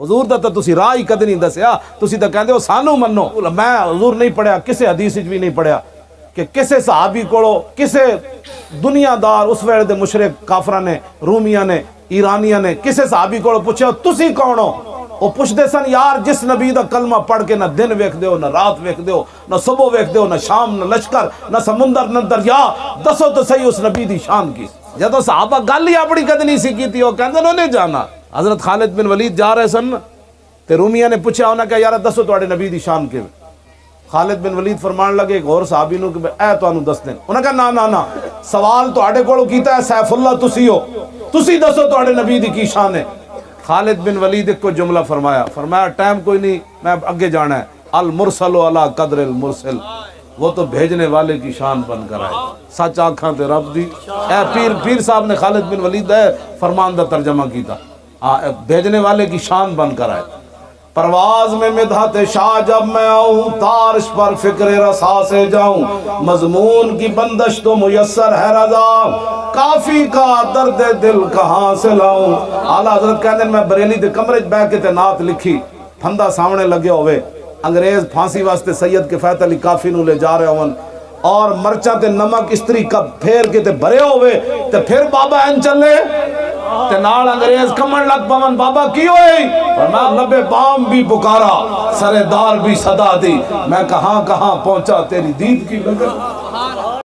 حضور دا تو تسی راہ ہی کدی نہیں دسیا، تسی تو کہندے ہو سانو منو۔ میں حضور نہیں پڑھیا، کسے حدیث وچ بھی نہیں پڑھیا کہ کسے صحابی کولو کسے دنیا دار اس ویلے دے مشرک کافراں نے، رومیاں نے، ایرانیاں نے کسے صحابی کولو پوچھیا تسی کون ہو؟ وہ پوچھتے سن یار جس نبی دا کلمہ پڑھ کے نہ دن ویکھ دیو، نہ رات ویکھ دیو، نہ صبح ویکھ دیو، نہ شام، نہ لشکر، نہ سمندر، نہ دریا، دسو تو صحیح اس نبی دی شان کی۔ جدو صحابہ گل ہی اپنی کد نہیں سی کیتی، وہ کہندے انہوں نے جانا۔ حضرت خالد بن ولید جا رہے سن تے رومیہ نے پوچھا، انہاں کہا یار دسو تواڈے نبی دی شان کی۔ خالد بن ولید فرمان لگے ایک اور صحابی نو کہ اے تانوں دس دین۔ انہاں کہا نا نا نا، سوال تواڈے کولوں کیتا ہے سیف اللہ تسی ہو، تسی دسو تواڈے نبی دی کی شان ہے۔ خالد بن ولید ایک کو جملہ فرمایا ٹائم کوئی نہیں، میں آگے جانا ہے۔ المرسل علی قدر المرسل، وہ تو بھیجنے والے کی شان بن کر آئے۔ سچ آنکھاں تے رب دی۔ اے پیر صاحب نے خالد بن ولید فرمان دا ترجمہ کیتا، بھیجنے والے کی شان بن کر آئے۔ پرواز میں مدحت شاہ جب میں آؤں، تارش پر فکر رسا سے جاؤں، مضمون کی بندش تو میسر ہے رضا، کافی کا درد دل کہاں سے لاؤں۔ اعلیٰ حضرت کہنے میں بریلی دے کمرے بہ کے تے نعت لکھی، پھندا سامنے لگے ہوئے، انگریز پھانسی واسطے سید کفایت علی کافی نو لے جا رہے ہون، اور مرچاں تے نمک استری کا پھیر کے تے بھرے ہوئے، تے پھر بابا این چلے تے نال انگریز کمن لگ پون، بابا کی ہوئی؟ فرمایا لبے بام بھی پکارا، سر دار بھی صدا دی، میں کہاں کہاں پہنچا تیری دید کی لگن۔